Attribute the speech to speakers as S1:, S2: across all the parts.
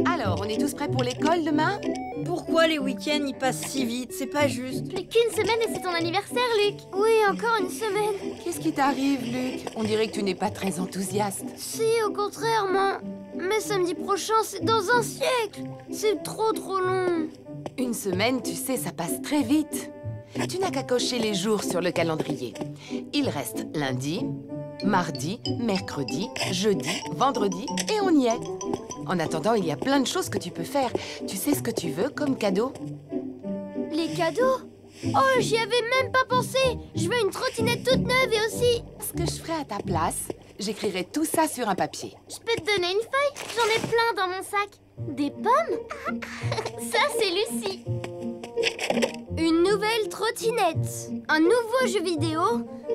S1: Alors, on est tous prêts pour l'école demain?
S2: Pourquoi les week-ends ils passent si vite? C'est pas juste.
S3: Plus qu'une semaine et c'est ton anniversaire, Luc. Oui, encore une semaine.
S1: Qu'est-ce qui t'arrive, Luc? On dirait que tu n'es pas très enthousiaste.
S3: Si, au contraire, mais samedi prochain, c'est dans un siècle. C'est trop long.
S1: Une semaine, tu sais, ça passe très vite. Tu n'as qu'à cocher les jours sur le calendrier. Il reste lundi, mardi, mercredi, jeudi, vendredi et on y est. En attendant, il y a plein de choses que tu peux faire. Tu sais ce que tu veux comme cadeau?
S3: Les cadeaux? Oh, j'y avais même pas pensé. Je veux une trottinette toute neuve et aussi...
S1: Ce que je ferais à ta place, j'écrirais tout ça sur un papier.
S3: Je peux te donner une feuille? J'en ai plein dans mon sac. Des pommes? Ça, c'est Lucie. Une nouvelle trottinette. Un nouveau jeu vidéo.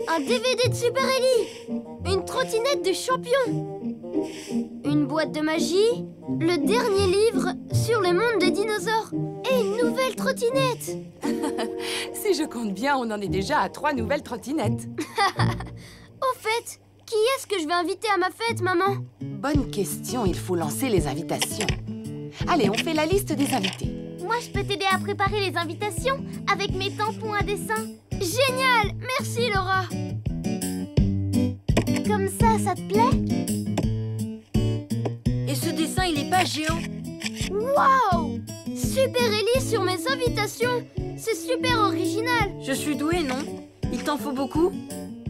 S3: Un DVD de Super Ellie. Une trottinette de champion. Une boîte de magie. Le dernier livre sur le monde des dinosaures. Et une nouvelle trottinette.
S1: Si je compte bien, on en est déjà à 3 nouvelles trottinettes.
S3: Au fait, qui est-ce que je vais inviter à ma fête, maman?
S1: Bonne question, il faut lancer les invitations. Allez, on fait la liste des invités.
S3: Moi, je peux t'aider à préparer les invitations avec mes tampons à dessin. Génial! Merci, Laura. Comme ça te plaît?
S2: Et ce dessin, il est pas géant.
S3: Waouh! Super Ellie sur mes invitations. C'est super original.
S2: Je suis douée, non? Il t'en faut beaucoup?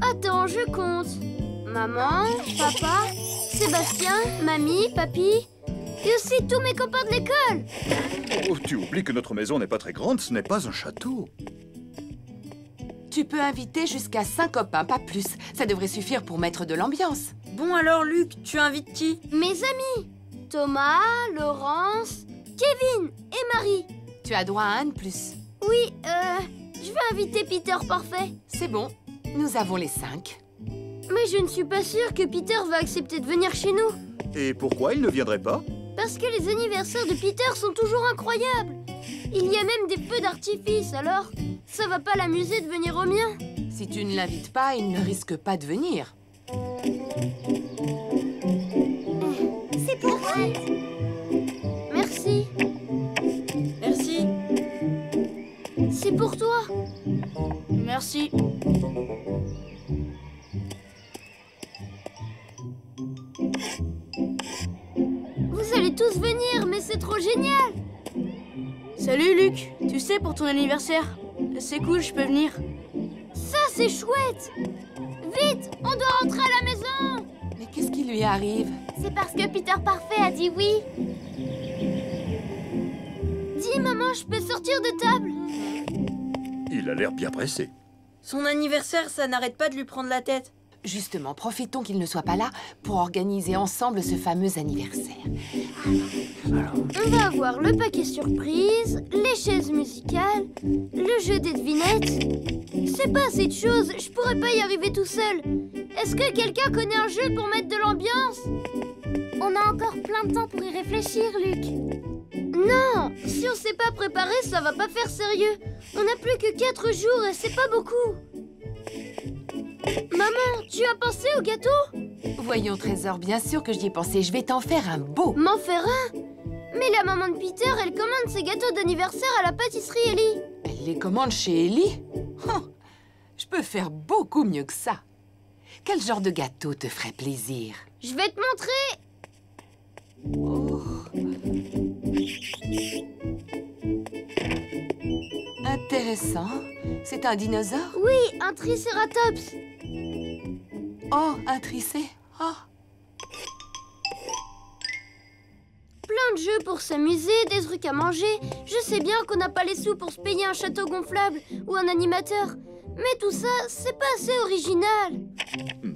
S3: Attends, je compte. Maman, papa, Sébastien, mamie, papy... Et aussi tous mes copains de l'école.
S4: Oh, tu oublies que notre maison n'est pas très grande, ce n'est pas un château.
S1: Tu peux inviter jusqu'à 5 copains, pas plus. Ça devrait suffire pour mettre de l'ambiance.
S2: Bon alors, Luc, tu invites qui?
S3: Mes amis. Thomas, Laurence, Kevin et Marie.
S1: Tu as droit à un de plus.
S3: Oui, je vais inviter Peter Parfait.
S1: C'est bon, nous avons les 5.
S3: Mais je ne suis pas sûre que Peter va accepter de venir chez nous.
S4: Et pourquoi il ne viendrait pas?
S3: Parce que les anniversaires de Peter sont toujours incroyables. Il y a même des feux d'artifice, alors ça va pas l'amuser de venir au mien.
S1: Si tu ne l'invites pas, il ne risque pas de venir.
S3: C'est pour toi. Merci.
S2: Merci.
S3: C'est pour toi.
S2: Merci.
S3: Vous allez tous venir, mais c'est trop génial.
S2: Salut, Luc. Tu sais, pour ton anniversaire, c'est cool, je peux venir.
S3: Ça, c'est chouette. Vite, on doit rentrer à la maison.
S1: Mais qu'est-ce qui lui arrive?
S3: C'est parce que Peter Parfait a dit oui. Dis, maman, je peux sortir de table?
S4: Il a l'air bien pressé.
S2: Son anniversaire, ça n'arrête pas de lui prendre la tête.
S1: Justement, profitons qu'il ne soit pas là pour organiser ensemble ce fameux anniversaire.
S3: On va avoir le paquet surprise, les chaises musicales, le jeu des devinettes. C'est pas assez de choses, je pourrais pas y arriver tout seul. Est-ce que quelqu'un connaît un jeu pour mettre de l'ambiance? On a encore plein de temps pour y réfléchir, Luc. Non, si on s'est pas préparé, ça va pas faire sérieux. On n'a plus que 4 jours et c'est pas beaucoup. Maman, tu as pensé au gâteau?
S1: Voyons, Trésor, bien sûr que j'y ai pensé. Je vais t'en faire un beau.
S3: M'en faire un? Mais la maman de Peter, elle commande ses gâteaux d'anniversaire à la pâtisserie Ellie.
S1: Elle les commande chez Ellie? Je peux faire beaucoup mieux que ça. Quel genre de gâteau te ferait plaisir?
S3: Je vais te montrer.
S1: Oh. Intéressant. C'est un dinosaure?
S3: Oui, un tricératops.
S1: Oh, un tricé. Oh.
S3: Plein de jeux pour s'amuser, des trucs à manger. Je sais bien qu'on n'a pas les sous pour se payer un château gonflable ou un animateur. Mais tout ça, c'est pas assez original.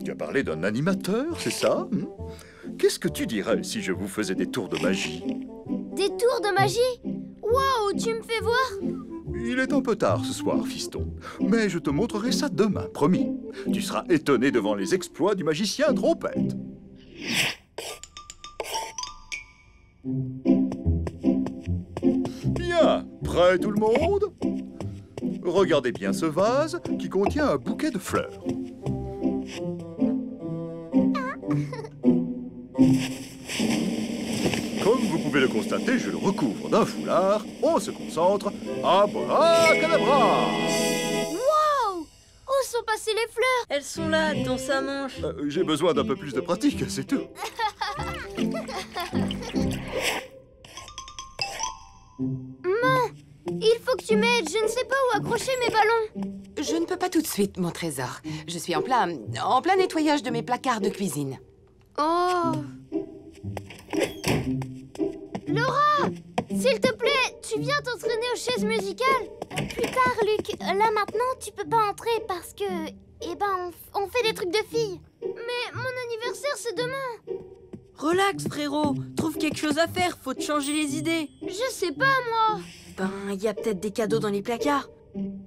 S4: Tu as parlé d'un animateur, c'est ça? Qu'est-ce que tu dirais si je vous faisais des tours de magie?
S3: Des tours de magie? Waouh, tu me fais voir?
S4: Il est un peu tard ce soir, fiston. Mais je te montrerai ça demain, promis. Tu seras étonné devant les exploits du magicien Trompette. Bien, prêt tout le monde? Regardez bien ce vase qui contient un bouquet de fleurs. et je le recouvre d'un foulard. On se concentre. Abracadabra!
S3: Wow! Où sont passées les fleurs?
S2: Elles sont là, dans sa manche.
S4: J'ai besoin d'un peu plus de pratique, c'est tout.
S3: Maman, il faut que tu m'aides. Je ne sais pas où accrocher mes ballons.
S1: Je ne peux pas tout de suite, mon trésor. Je suis en plein nettoyage de mes placards de cuisine.
S3: Oh! Laura! S'il te plaît, tu viens t'entraîner aux chaises musicales? Plus tard, Luc. Là, maintenant, tu peux pas entrer parce que... on fait des trucs de filles. Mais mon anniversaire, c'est demain.
S2: Relax, frérot. Trouve quelque chose à faire. Faut te changer les idées.
S3: Je sais pas, moi.
S2: Il y a peut-être des cadeaux dans les placards.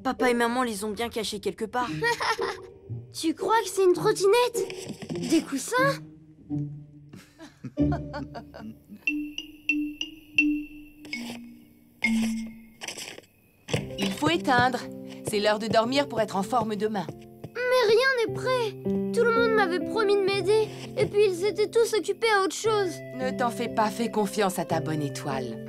S2: Papa et maman les ont bien cachés quelque part.
S3: Tu crois que c'est une trottinette? Des coussins?
S1: Il faut éteindre. C'est l'heure de dormir pour être en forme demain.
S3: Mais rien n'est prêt. Tout le monde m'avait promis de m'aider. Et puis ils étaient tous occupés à autre chose.
S1: Ne t'en fais pas, fais confiance à ta bonne étoile.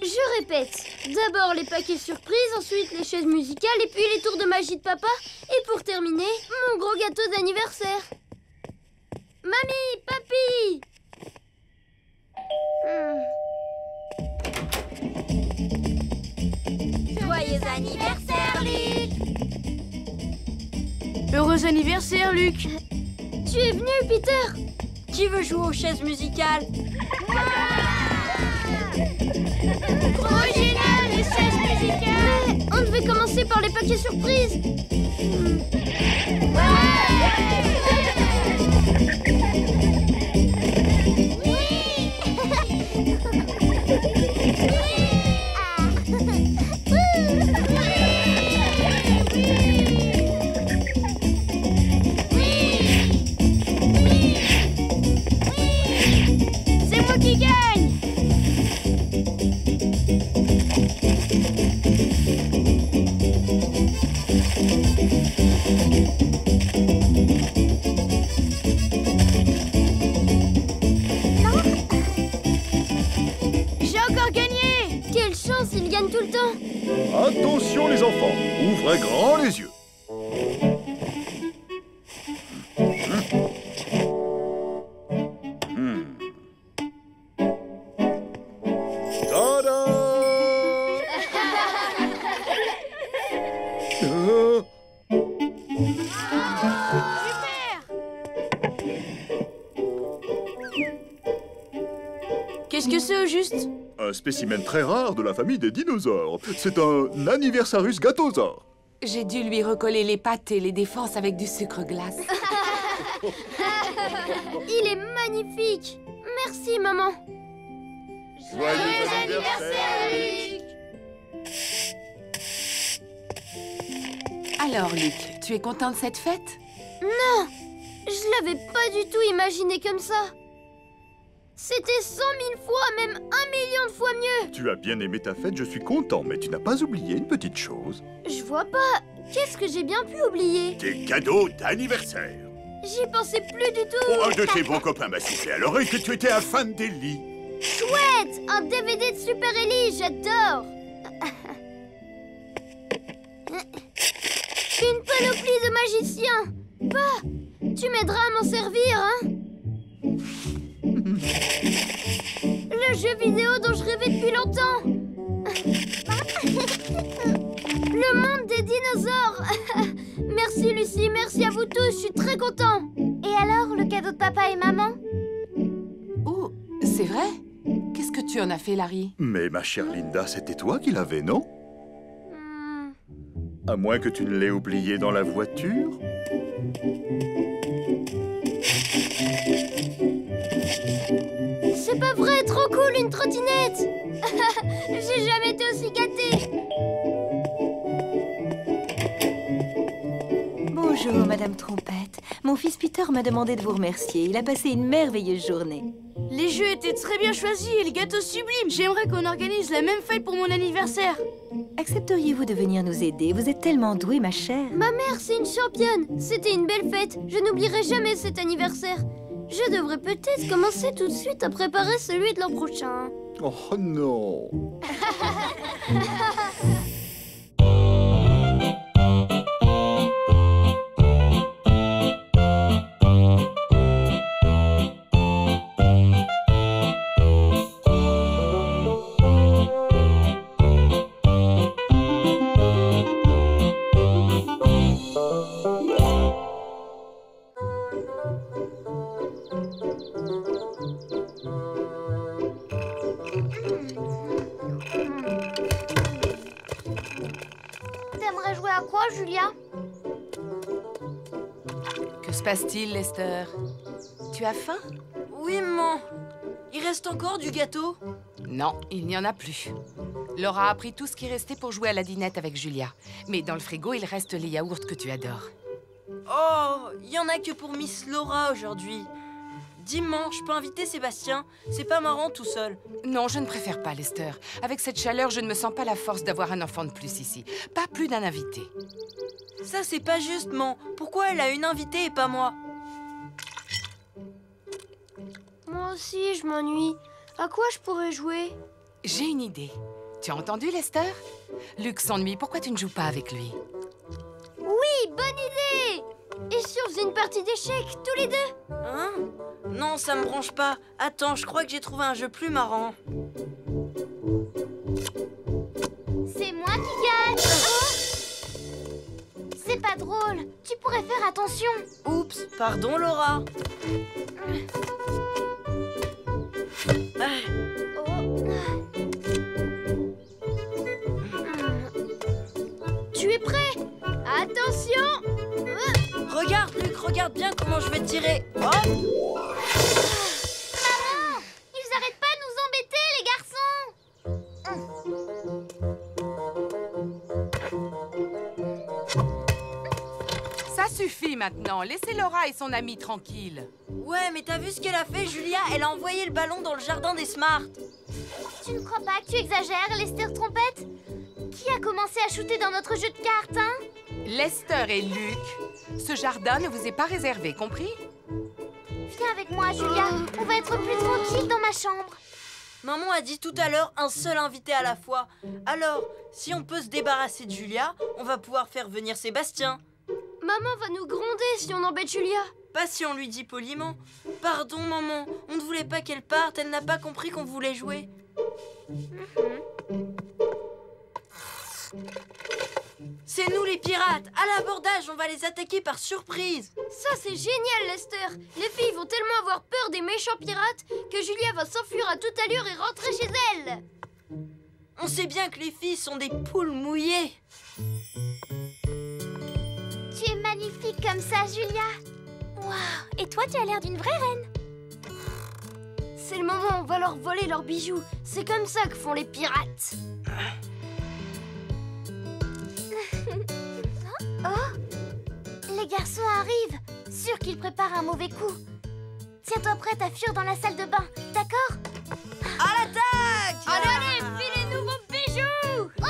S3: Je répète. D'abord les paquets surprises, ensuite les chaises musicales, et puis les tours de magie de papa. Et pour terminer, mon gros gâteau d'anniversaire. Mamie, papy! Joyeux anniversaire, Luc!
S2: Heureux anniversaire, Luc.
S3: Tu es venu, Peter?
S2: Qui veut jouer aux chaises musicales?
S3: Trop génial, les chaises musicales! Mais on devait commencer par les paquets surprises.
S2: C'est moi qui gagne. J'ai encore gagné.
S3: Quelle chance, il gagne tout le temps.
S4: Attention les enfants, ouvrez grand les yeux. Tada!
S2: Qu'est-ce que c'est au juste?
S4: Un spécimen très rare de la famille des dinosaures. C'est un Anniversarus gatosaure.
S1: J'ai dû lui recoller les pattes et les défenses avec du sucre glace.
S3: Il est magnifique. Merci, maman.
S4: Joyeux anniversaire,
S3: Luc.
S1: Alors, Luc, tu es content de cette fête?
S3: Non, je l'avais pas du tout imaginé comme ça. C'était 100 000 fois, même 1 million de fois mieux.
S4: Tu as bien aimé ta fête, je suis content, mais tu n'as pas oublié une petite chose.
S3: Je vois pas. Qu'est-ce que j'ai bien pu oublier?
S5: Des cadeaux d'anniversaire.
S3: J'y pensais plus du tout.
S5: Oh, un de tes bons copains m'a sifflé à l'oreille que tu étais un fan d'Ellie.
S3: Chouette, un DVD de Super Ellie, j'adore. Une panoplie de magiciens. Bah, tu m'aideras à m'en servir, hein? Le jeu vidéo dont je rêvais depuis longtemps. Le monde des dinosaures. Merci Lucie, merci à vous tous, je suis très content. Et alors, le cadeau de papa et maman?
S1: Oh, c'est vrai? Qu'est-ce que tu en as fait, Larry?
S4: Mais ma chère Linda, c'était toi qui l'avais, non? À moins que tu ne l'aies oublié dans la voiture.
S3: C'est pas vrai, trop cool, une trottinette. J'ai jamais été aussi gâtée.
S6: Bonjour, Madame Trompette. Mon fils Peter m'a demandé de vous remercier. Il a passé une merveilleuse journée.
S2: Les jeux étaient très bien choisis et les gâteaux sublimes. J'aimerais qu'on organise la même fête pour mon anniversaire.
S6: Accepteriez-vous de venir nous aider? Vous êtes tellement douée, ma chère.
S3: Ma mère, c'est une championne. C'était une belle fête. Je n'oublierai jamais cet anniversaire. Je devrais peut-être commencer tout de suite à préparer celui de l'an prochain.
S4: Oh non.
S3: T'aimerais jouer à quoi, Julia?
S1: Que se passe-t-il, Lester? Tu as faim?
S2: Oui, maman. Il reste encore du gâteau?
S1: Non, il n'y en a plus. Laura a pris tout ce qui restait pour jouer à la dinette avec Julia. Mais dans le frigo, il reste les yaourts que tu adores.
S2: Oh, il y en a que pour Miss Laura aujourd'hui. Dimanche, je peux inviter Sébastien. C'est pas marrant tout seul.
S1: Non, je ne préfère pas, Lester. Avec cette chaleur, je ne me sens pas la force d'avoir un enfant de plus ici. Pas plus d'un invité.
S2: Ça, c'est pas juste, maman. Pourquoi elle a une invitée et pas moi?
S3: Moi aussi, je m'ennuie. À quoi je pourrais jouer?
S1: J'ai une idée. Tu as entendu, Lester? Luc s'ennuie. Pourquoi tu ne joues pas avec lui?
S3: Oui, bonne idée! Et si on faisait une partie d'échecs, tous les deux?
S2: Hein? Non, ça me branche pas. Attends, je crois que j'ai trouvé un jeu plus marrant.
S3: C'est moi qui gagne! C'est pas drôle. Tu pourrais faire attention.
S2: Oups, pardon Laura.
S3: Tu es prêt? Attention!
S2: Regarde, Luc, regarde bien comment je vais tirer. Oh!
S3: Maman! Ils arrêtent pas de nous embêter, les garçons!
S1: Ça suffit maintenant. Laissez Laura et son amie tranquilles.
S2: Ouais, mais t'as vu ce qu'elle a fait, Julia? Elle a envoyé le ballon dans le jardin des Smart.
S3: Tu ne crois pas que tu exagères, Lester Trompette? Qui a commencé à shooter dans notre jeu de cartes, hein?
S1: Lester et Luc, ce jardin ne vous est pas réservé, compris?
S3: Viens avec moi, Julia. On va être plus tranquille dans ma chambre.
S2: Maman a dit tout à l'heure un seul invité à la fois. Alors, si on peut se débarrasser de Julia, on va pouvoir faire venir Sébastien.
S3: Maman va nous gronder si on embête Julia.
S2: Pas si on lui dit poliment. Pardon, maman, on ne voulait pas qu'elle parte, elle n'a pas compris qu'on voulait jouer. C'est nous les pirates. À l'abordage, on va les attaquer par surprise.
S3: Ça, c'est génial, Lester. Les filles vont tellement avoir peur des méchants pirates que Julia va s'enfuir à toute allure et rentrer chez elle.
S2: On sait bien que les filles sont des poules mouillées.
S3: Tu es magnifique comme ça, Julia. Waouh, et toi, tu as l'air d'une vraie reine. C'est le moment où on va leur voler leurs bijoux. C'est comme ça que font les pirates. Oh, les garçons arrivent. Sûr qu'ils préparent un mauvais coup. Tiens-toi prête à fuir dans la salle de bain, d'accord?
S2: À l'attaque!
S3: Allez, filez-nous vos bijoux! On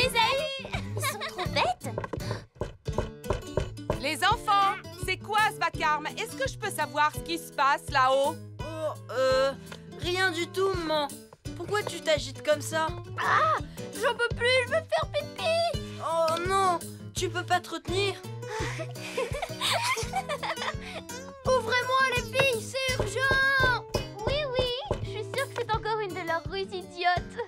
S3: les a eus! Ils sont trop bêtes!
S1: Les enfants, c'est quoi ce vacarme? Est-ce que je peux savoir ce qui se passe là-haut?
S2: Oh, rien du tout, maman. Pourquoi tu t'agites comme ça?
S3: Ah! J'en peux plus, je veux faire pipi!
S2: Oh non! Tu peux pas te retenir?
S3: Ouvrez-moi les filles, c'est urgent! Oui, je suis sûre que c'est encore une de leurs ruses idiotes.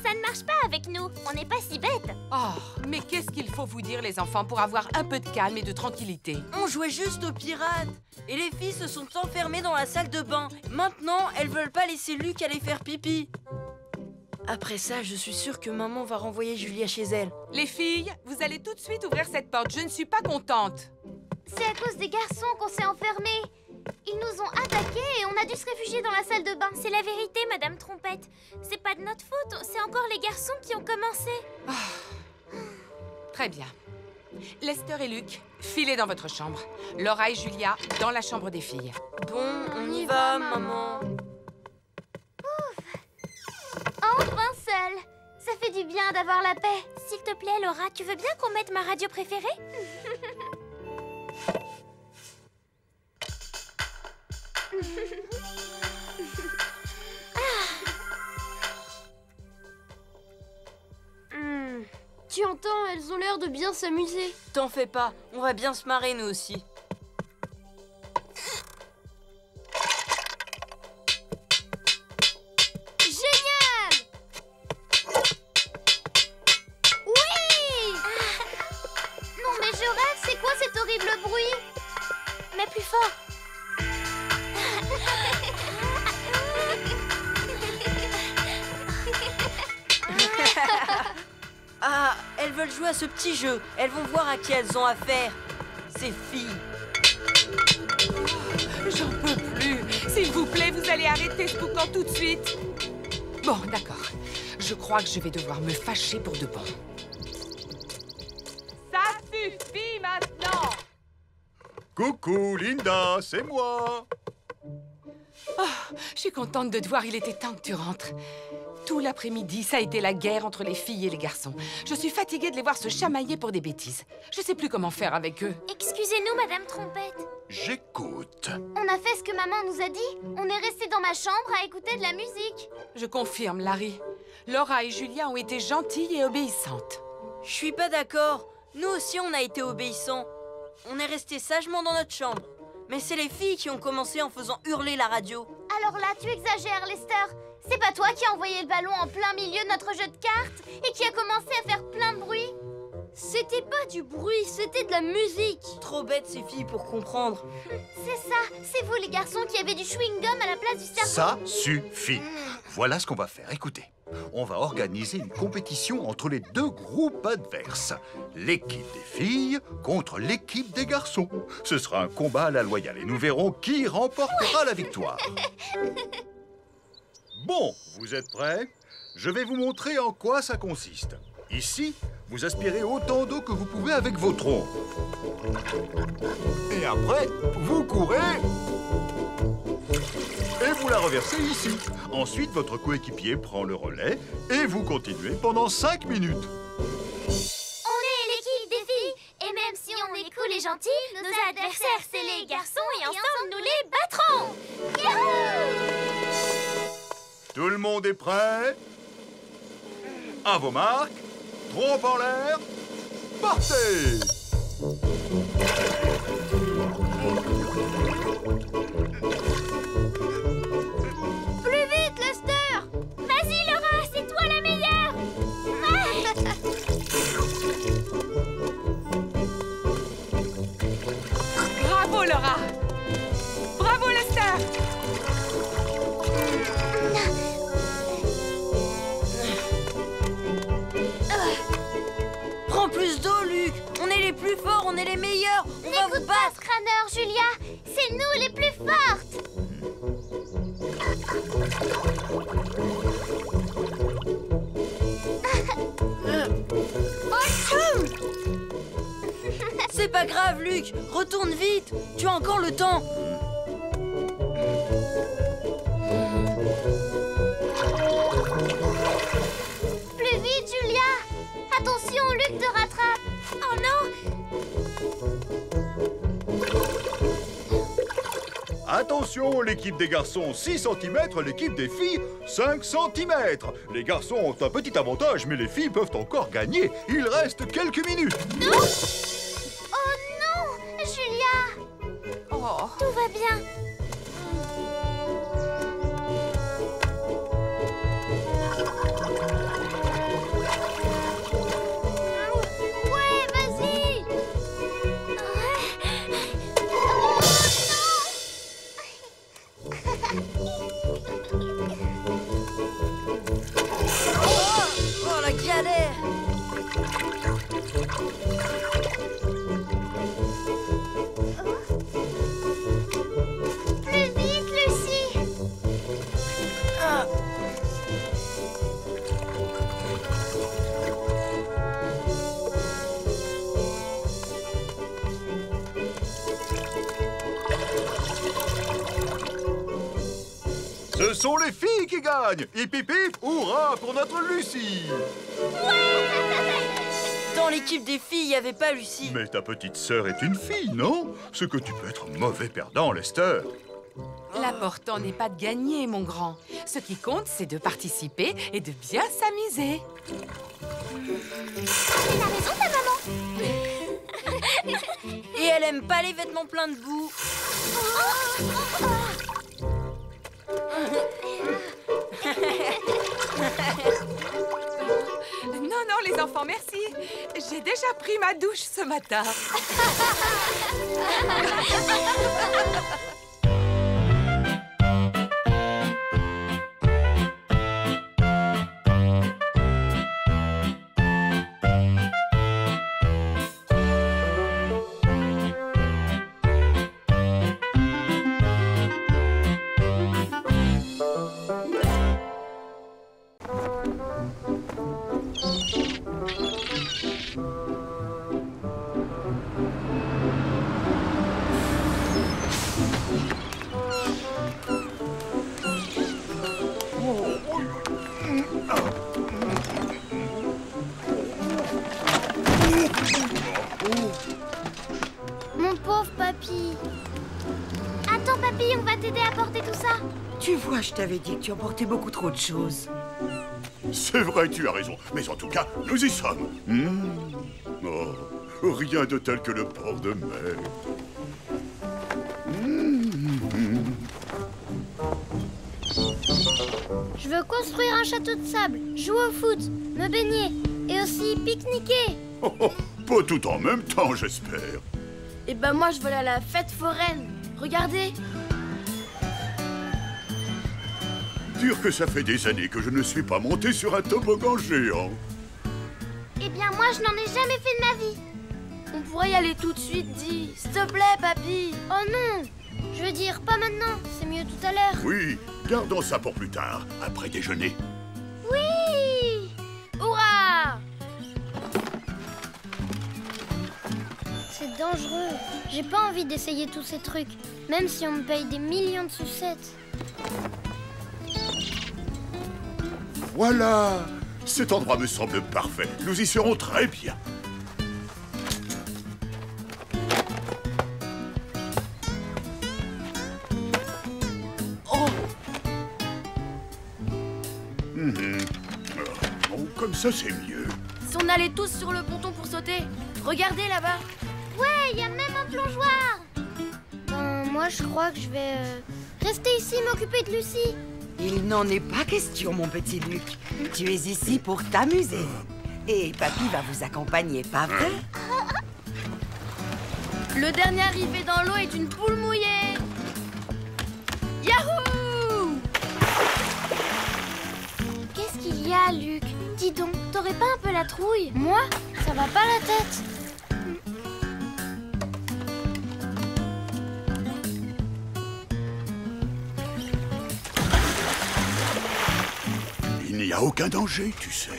S3: Ça ne marche pas avec nous, on n'est pas si bêtes.
S1: Oh, mais qu'est-ce qu'il faut vous dire, les enfants, pour avoir un peu de calme et de tranquillité?
S2: On jouait juste aux pirates. Et les filles se sont enfermées dans la salle de bain. Maintenant, elles veulent pas laisser Luc aller faire pipi. Après ça, je suis sûre que maman va renvoyer Julia chez elle.
S1: Les filles, vous allez tout de suite ouvrir cette porte. Je ne suis pas contente.
S3: C'est à cause des garçons qu'on s'est enfermés. Ils nous ont attaqués et on a dû se réfugier dans la salle de bain. C'est la vérité, Madame Trompette. C'est pas de notre faute, c'est encore les garçons qui ont commencé.
S1: Très bien. Lester et Luc, filez dans votre chambre. Laura et Julia, dans la chambre des filles.
S2: Bon, on y va, maman.
S3: Enfin seul. Ça du bien d'avoir la paix.
S7: S'il te plaît, Laura, tu veux bien qu'on mette ma radio préférée?
S3: Tu entends, elles ont l'air de bien s'amuser.
S2: T'en fais pas, on va bien se marrer nous aussi.
S3: Génial! Oui! Non mais je rêve, c'est quoi cet horrible bruit?
S7: Mais plus fort.
S2: Ah, elles veulent jouer à ce petit jeu. Elles vont voir à qui elles ont affaire. Ces filles.
S1: J'en peux plus. S'il vous plaît, vous allez arrêter ce boucan tout de suite. Bon, d'accord. Je crois que je vais devoir me fâcher pour de bon. Ça suffit maintenant!
S4: Coucou, Linda, c'est moi.
S1: Je suis contente de te voir, il était temps que tu rentres. Tout l'après-midi, ça a été la guerre entre les filles et les garçons. Je suis fatiguée de les voir se chamailler pour des bêtises. Je sais plus comment faire avec eux.
S7: Excusez-nous, Madame Trompette.
S4: J'écoute.
S3: On a fait ce que maman nous a dit. On est resté dans ma chambre à écouter de la musique.
S1: Je confirme, Larry. Laura et Julia ont été gentilles et obéissantes.
S2: Je suis pas d'accord. Nous aussi, on a été obéissants. On est restés sagement dans notre chambre. Mais c'est les filles qui ont commencé en faisant hurler la radio.
S3: Alors là, tu exagères, Lester. C'est pas toi qui as envoyé le ballon en plein milieu de notre jeu de cartes et qui a commencé à faire plein de bruit? C'était pas du bruit, c'était de la musique.
S2: Trop bêtes ces filles pour comprendre.
S3: C'est ça, c'est vous les garçons qui avez du chewing-gum à la place du cerveau.
S4: Ça suffit. Voilà ce qu'on va faire. Écoutez, on va organiser une compétition entre les deux groupes adverses. L'équipe des filles contre l'équipe des garçons. Ce sera un combat à la loyale et nous verrons qui remportera la victoire. Bon, vous êtes prêts? Je vais vous montrer en quoi ça consiste. Ici, vous aspirez autant d'eau que vous pouvez avec vos troncs. Et après, vous courez et vous la reversez ici. Ensuite, votre coéquipier prend le relais et vous continuez pendant 5 minutes.
S3: On est l'équipe des filles et même si on est cool et gentils, nos adversaires c'est les garçons et ensemble nous les battrons. Youhou!
S4: Tout le monde est prêt? À vos marques, trompe en l'air, partez!
S3: Plus vite, Lester!
S7: Vas-y, Laura, c'est toi la meilleure.
S1: Bravo, Laura! Bravo, Lester!
S2: Prends plus d'eau, Luc. On est les plus forts, on est les meilleurs. On va vous battre.
S3: Cranner, Julia, c'est nous les plus fortes!
S2: C'est pas grave, Luc. Retourne vite. Tu as encore le temps.
S3: Plus vite, Julia! Attention, Luc te rattrape!
S7: Oh non!
S4: Attention, l'équipe des garçons 6 cm, l'équipe des filles 5 cm. Les garçons ont un petit avantage, mais les filles peuvent encore gagner. Il reste quelques minutes.
S3: Oh non! Julia!
S1: Oh.
S7: Tout va bien.
S3: Ouais, vas-y!
S2: Oh, la galère.
S4: Ce sont les filles qui gagnent. Hip hip hip, hurrah pour notre Lucie.
S2: Dans l'équipe des filles, il n'y avait pas Lucie.
S4: Mais ta petite sœur est une fille, non? Ce que tu peux être mauvais perdant, Lester.
S1: L'important n'est pas de gagner, mon grand. Ce qui compte, c'est de participer et de bien s'amuser.
S7: Elle a raison, ta maman.
S2: Et elle aime pas les vêtements pleins de boue.
S1: Non, non, les enfants, merci. J'ai déjà pris ma douche ce matin.
S3: Mon pauvre papy.
S7: Attends, papy, on va t'aider à porter tout ça.
S8: Tu vois, je t'avais dit que tu emportais beaucoup trop de choses.
S5: C'est vrai, tu as raison. Mais en tout cas, nous y sommes. Oh, rien de tel que le port de mer.
S3: Je veux construire un château de sable, jouer au foot, me baigner et aussi pique-niquer.
S5: Oh, oh, pas tout en même temps, j'espère.
S3: Et ben moi je veux aller à la fête foraine. Regardez.
S5: Dire que ça fait des années que je ne suis pas monté sur un toboggan géant.
S7: Eh bien, moi, je n'en ai jamais fait de ma vie.
S3: On pourrait y aller tout de suite, dis. S'il te plaît, papy. Oh non. Je veux dire, pas maintenant. C'est mieux tout à l'heure.
S5: Oui, gardons ça pour plus tard, après déjeuner.
S3: Oui. Hurrah. C'est dangereux. J'ai pas envie d'essayer tous ces trucs, même si on me paye des millions de sucettes.
S5: Voilà! Cet endroit me semble parfait. Nous y serons très bien.
S8: Oh!
S5: Oh, comme ça, c'est mieux.
S3: Si on allait tous sur le ponton pour sauter. Regardez là-bas.
S7: Ouais, il y a même un plongeoir.
S3: Ben, moi je crois que je vais rester ici m'occuper de Lucie.
S8: Il n'en est pas question, mon petit Luc. Tu es ici pour t'amuser. Et papy va vous accompagner, pas vrai?
S3: Le dernier arrivé dans l'eau est une poule mouillée. Yahoo!
S7: Qu'est-ce qu'il y a, Luc? Dis donc, t'aurais pas un peu la trouille?
S3: Moi? Ça va pas la tête.
S5: Il n'y a aucun danger, tu sais.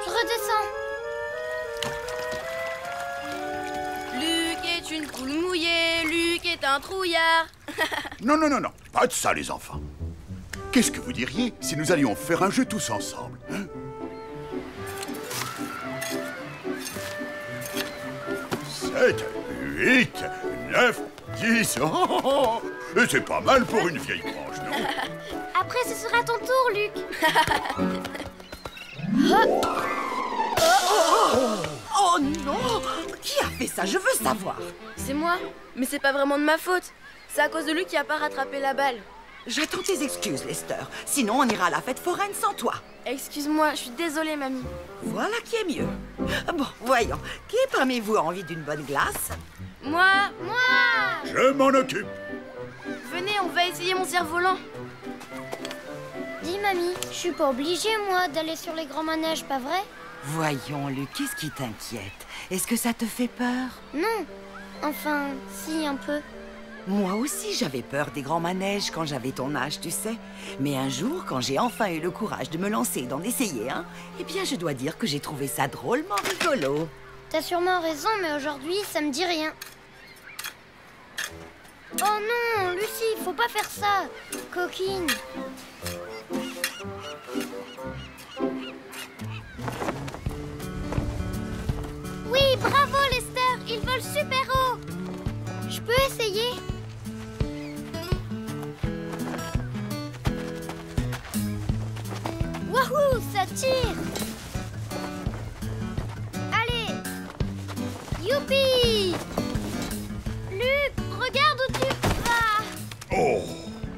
S3: Je redescends.
S2: Luc est une poule mouillée, Luc est un trouillard.
S5: Non, non, non, non. Pas de ça, les enfants. Qu'est-ce que vous diriez si nous allions faire un jeu tous ensemble, hein? 7, 8, 9, 10. Oh, et c'est pas mal pour une vieille branche, non?
S7: Après, ce sera ton tour, Luc.
S8: Oh non! Qui a fait ça? Je veux savoir.
S3: C'est moi, mais c'est pas vraiment de ma faute. C'est à cause de lui qui a pas rattrapé la balle.
S8: J'attends tes excuses, Lester. Sinon, on ira à la fête foraine sans toi.
S3: Excuse-moi, je suis désolée, mamie.
S8: Voilà qui est mieux. Bon, voyons. Qui parmi vous a envie d'une bonne glace?
S3: Moi,
S5: Je m'en occupe.
S3: venez, on va essayer mon cerf-volant. Dis, mamie, je suis pas obligée, moi, d'aller sur les grands manèges, pas vrai?
S8: Voyons, Luc, qu'est-ce qui t'inquiète? Est-ce que ça te fait peur?
S3: Non. Enfin, si, un peu.
S8: Moi aussi, j'avais peur des grands manèges quand j'avais ton âge, tu sais. Mais un jour, quand j'ai enfin eu le courage de me lancer et d'en essayer un, eh bien, je dois dire que j'ai trouvé ça drôlement rigolo.
S3: T'as sûrement raison, mais aujourd'hui, ça me dit rien. Oh non, Lucie, faut pas faire ça. Coquine. Oui, bravo Lester, il vole super haut. Je peux essayer? Wouhou, ça tire. Allez. Youpi. Luc, regarde où tu vas.
S5: Oh,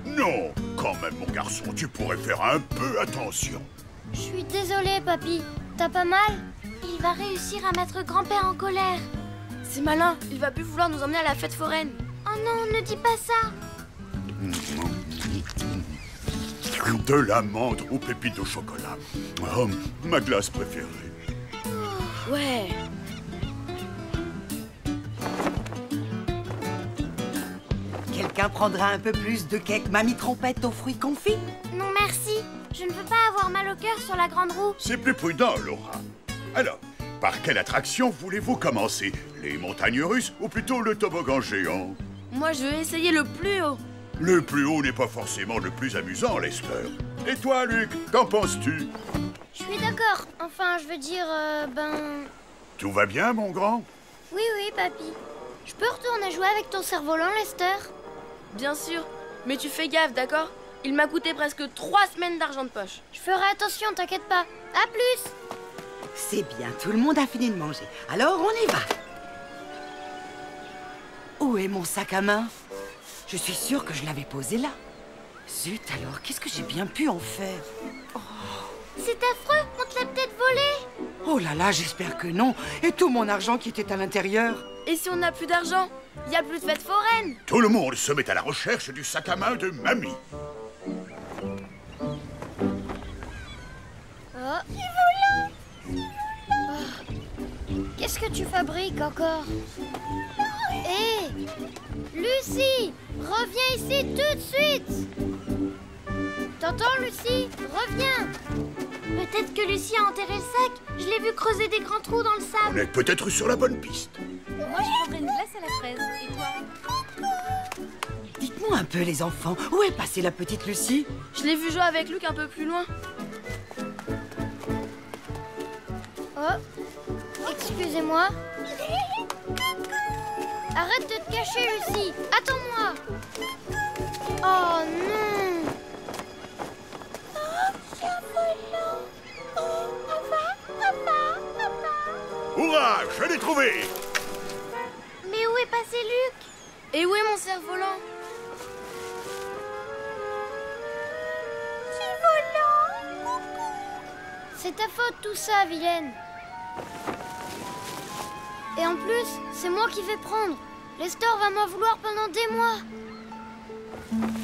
S5: non! Quand même, mon garçon, tu pourrais faire un peu attention.
S3: Je suis désolée, papy. T'as pas mal?
S7: Il va réussir à mettre grand-père en colère.
S2: C'est malin, il va plus vouloir nous emmener à la fête foraine.
S7: Oh non, ne dis pas ça.
S5: De l'amande aux pépites au chocolat. Oh, ma glace préférée.
S2: Ouais.
S8: Quelqu'un prendra un peu plus de cake mamie trompette aux fruits confits?
S7: Non, merci. Je ne veux pas avoir mal au cœur sur la grande roue.
S5: C'est plus prudent, Laura. Alors, par quelle attraction voulez-vous commencer? Les montagnes russes ou plutôt le toboggan géant?
S2: Moi, je vais essayer le plus haut.
S5: Le plus haut n'est pas forcément le plus amusant, Lester. Et toi, Luc, qu'en penses-tu?
S3: Je suis d'accord. Enfin, je veux dire,
S5: Tout va bien, mon grand?
S3: Oui, oui, papy. Je peux retourner jouer avec ton cerf-volant, Lester?
S2: Bien sûr. Mais tu fais gaffe, d'accord? Il m'a coûté presque 3 semaines d'argent de poche.
S3: Je ferai attention, t'inquiète pas. À plus.
S8: C'est bien, tout le monde a fini de manger. Alors, on y va. Où est mon sac à main? Je suis sûre que je l'avais posé là. Zut, alors, qu'est-ce que j'ai bien pu en faire?
S3: C'est affreux, on te l'a peut-être volé.
S8: Oh là là, j'espère que non. Et tout mon argent qui était à l'intérieur?
S2: Et si on n'a plus d'argent? Il n'y a plus de fête foraine.
S5: Tout le monde se met à la recherche du sac à main de mamie.
S3: Qu'est-ce que tu fabriques encore? Hé Lucie, reviens ici tout de suite. T'entends, Lucie? Reviens.
S7: Peut-être que Lucie a enterré le sac. Je l'ai vu creuser des grands trous dans le
S5: On
S7: sable.
S5: est peut-être sur la bonne piste.
S6: Moi, je prendrais une glace à la fraise. Et toi?
S8: Dites-moi un peu, les enfants, où est passée la petite Lucie?
S2: Je l'ai vu jouer avec Luc un peu plus loin.
S3: Oh, excusez-moi. Arrête de te cacher, Lucie. Attends-moi. Oh non.
S5: Hurrah, je l'ai trouvé!
S7: Mais où est passé Luc?
S2: Et où est mon cerf-volant?
S3: C'est ta faute tout ça, vilaine. Et en plus, c'est moi qui vais prendre. Lester va m'en vouloir pendant des mois.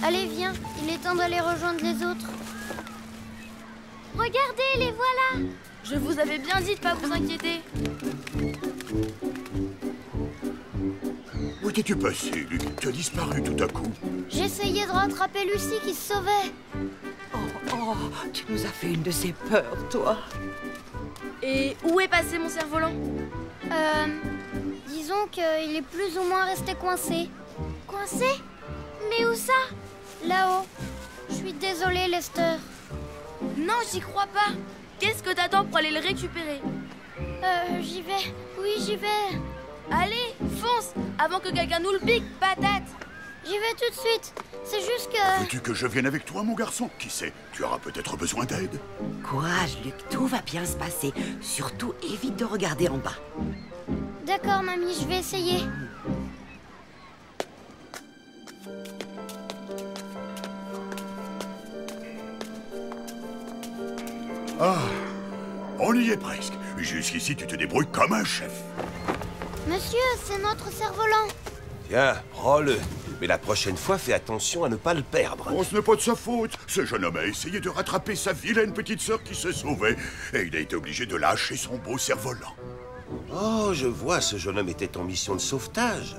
S3: Allez, viens, il est temps d'aller rejoindre les autres.
S7: Regardez, les voilà.
S2: Je vous avais bien dit de pas vous inquiéter.
S5: Où t'es-tu passé, Luc? Tu as disparu tout à coup.
S3: J'essayais de rattraper Lucie qui se sauvait.
S8: Oh, tu nous as fait une de ces peurs, toi.
S2: Et où est passé mon cerf-volant?
S3: Disons qu'il est plus ou moins resté coincé.
S7: Coincé? Mais où ça?
S3: Là-haut. Je suis désolée, Lester.
S2: Non, j'y crois pas. Qu'est-ce que t'attends pour aller le récupérer?
S3: J'y vais. Oui, j'y vais.
S2: Allez, fonce, avant que quelqu'un nous le pique, patate.
S3: J'y vais tout de suite. C'est juste que...
S5: Veux-tu que je vienne avec toi, mon garçon? Qui sait, tu auras peut-être besoin d'aide.
S8: Courage, Luc, tout va bien se passer. Surtout, évite de regarder en bas.
S3: D'accord, mamie, je vais essayer.
S5: Ah, on y est presque. Jusqu'ici, tu te débrouilles comme un chef.
S3: Monsieur, c'est notre cerf-volant.
S9: Tiens, prends-le. Mais la prochaine fois, fais attention à ne pas le perdre.
S5: Oh, ce n'est pas de sa faute. Ce jeune homme a essayé de rattraper sa vilaine petite sœur qui se sauvait. Et il a été obligé de lâcher son beau cerf-volant.
S9: Oh, je vois, ce jeune homme était en mission de sauvetage.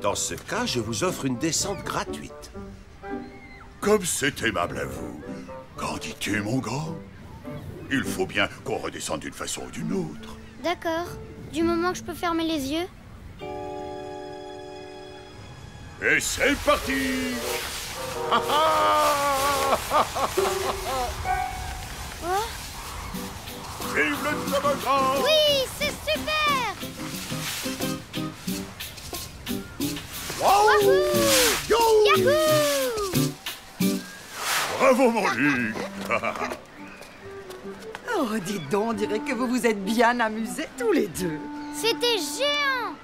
S9: Dans ce cas, je vous offre une descente gratuite.
S5: Comme c'est aimable à vous. Qu'en dis-tu, mon grand? Il faut bien qu'on redescende d'une façon ou d'une autre.
S7: D'accord. Du moment que je peux fermer les yeux.
S5: Et c'est parti!
S7: Oh,
S5: Vive le toboggan!
S7: oui, c'est super!
S5: Wow! Yo!
S7: Yahoo!
S5: Bravo, mon Luc!
S8: Oh, dites donc, on dirait que vous vous êtes bien amusés tous les deux.
S7: C'était géant!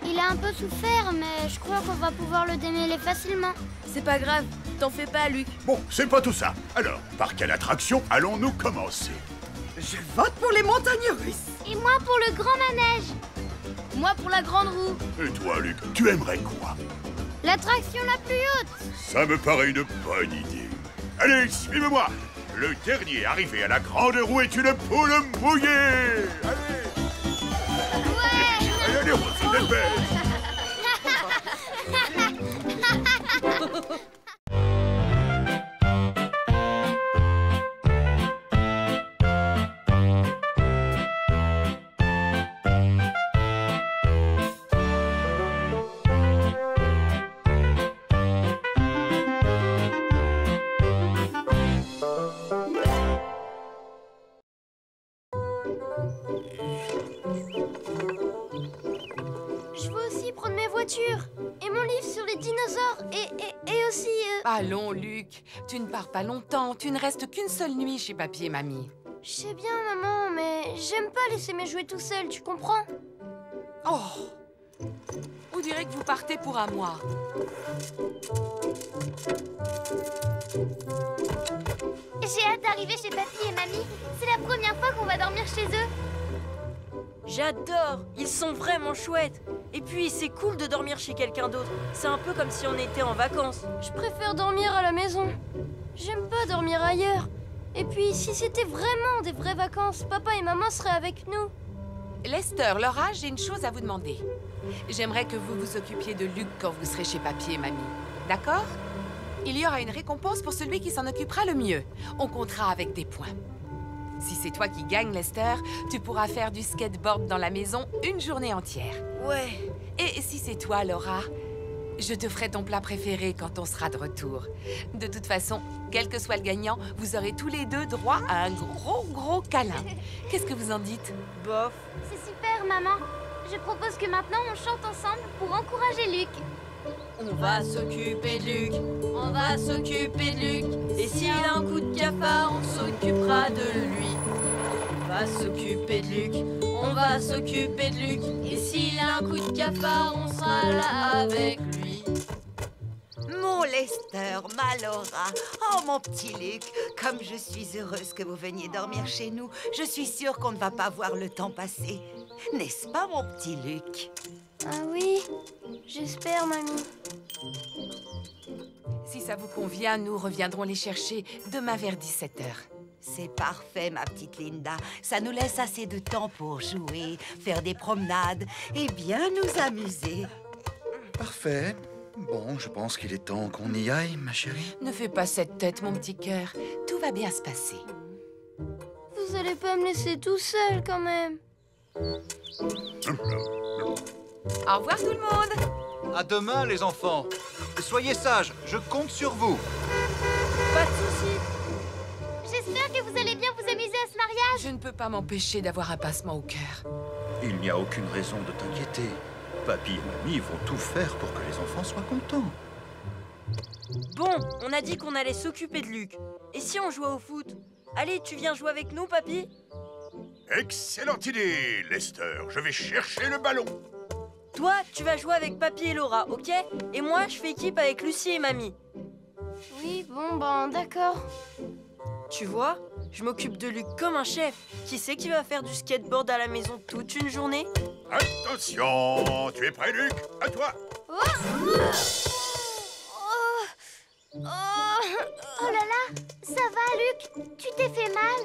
S7: Il a un peu souffert, mais je crois qu'on va pouvoir le démêler facilement.
S2: C'est pas grave, t'en fais pas, Luc.
S5: Bon, c'est pas tout ça. Alors, par quelle attraction allons-nous commencer?
S8: Je vote pour les montagnes russes.
S7: Et moi pour le grand manège.
S2: Moi pour la grande roue.
S5: Et toi, Luc, tu aimerais quoi?
S7: L'attraction la plus haute.
S5: Ça me paraît une bonne idée. Allez, suivez-moi! Le dernier arrivé à la grande roue est une poule mouillée! Allez!
S7: Ouais!
S5: Allez, allez, on s'en dépêche!
S3: Je veux aussi prendre mes voitures et mon livre sur les dinosaures et aussi...
S1: Allons, Luc, tu ne pars pas longtemps. Tu ne restes qu'une seule nuit chez papy et mamie.
S3: Je sais bien, maman, mais j'aime pas laisser mes jouets tout seul, tu comprends?
S1: Oh! On dirait que vous partez pour un mois.
S7: J'ai hâte d'arriver chez papy et mamie. C'est la première fois qu'on va dormir chez eux.
S2: J'adore, ils sont vraiment chouettes. Et puis, c'est cool de dormir chez quelqu'un d'autre. C'est un peu comme si on était en vacances.
S3: Je préfère dormir à la maison. J'aime pas dormir ailleurs. Et puis, si c'était vraiment des vraies vacances, papa et maman seraient avec nous.
S1: Lester, Laura, j'ai une chose à vous demander. J'aimerais que vous vous occupiez de Luc quand vous serez chez papy et mamie. D'accord? Il y aura une récompense pour celui qui s'en occupera le mieux. On comptera avec des points. Si c'est toi qui gagnes, Lester, tu pourras faire du skateboard dans la maison une journée entière.
S2: Ouais.
S1: Et si c'est toi, Laura, je te ferai ton plat préféré quand on sera de retour. De toute façon, quel que soit le gagnant, vous aurez tous les deux droit à un gros câlin. Qu'est-ce que vous en dites?
S2: Bof.
S7: C'est super, maman. Je propose que maintenant on chante ensemble pour encourager Luc.
S2: On va s'occuper de Luc, on va s'occuper de Luc. Et s'il a un coup de cafard, on s'occupera de lui. On va s'occuper de Luc, on va s'occuper de Luc. Et s'il a un coup de cafard, on sera là avec lui.
S8: Mon Lester, ma Laura, oh mon petit Luc, comme je suis heureuse que vous veniez dormir chez nous. Je suis sûre qu'on ne va pas voir le temps passer. N'est-ce pas, mon petit Luc?
S3: Ah oui, j'espère, mamie.
S1: Si ça vous convient, nous reviendrons les chercher demain vers 17h.
S8: C'est parfait, ma petite Linda. Ça nous laisse assez de temps pour jouer, faire des promenades et bien nous amuser.
S4: Parfait. Bon, je pense qu'il est temps qu'on y aille, ma chérie.
S1: Ne fais pas cette tête, mon petit cœur. Tout va bien se passer.
S3: Vous allez pas me laisser tout seul, quand même.
S1: Au revoir, tout le monde.
S4: À demain, les enfants. Soyez sages, je compte sur vous.
S2: Pas de soucis.
S7: J'espère que vous allez bien vous amuser à ce mariage.
S1: Je ne peux pas m'empêcher d'avoir un pincement au cœur.
S4: Il n'y a aucune raison de t'inquiéter. Papy et mamie vont tout faire pour que les enfants soient contents.
S2: Bon, on a dit qu'on allait s'occuper de Luc. Et si on jouait au foot? Allez, tu viens jouer avec nous, papy?
S5: Excellente idée, Lester. Je vais chercher le ballon.
S2: Toi, tu vas jouer avec papy et Laura, ok? Et moi, je fais équipe avec Lucie et mamie.
S3: Oui, bon, ben, d'accord.
S2: Tu vois, je m'occupe de Luc comme un chef. Qui c'est qui va faire du skateboard à la maison toute une journée?
S5: Attention, tu es prêt, Luc? À toi.
S7: Oh là là, ça va, Luc? Tu t'es fait mal?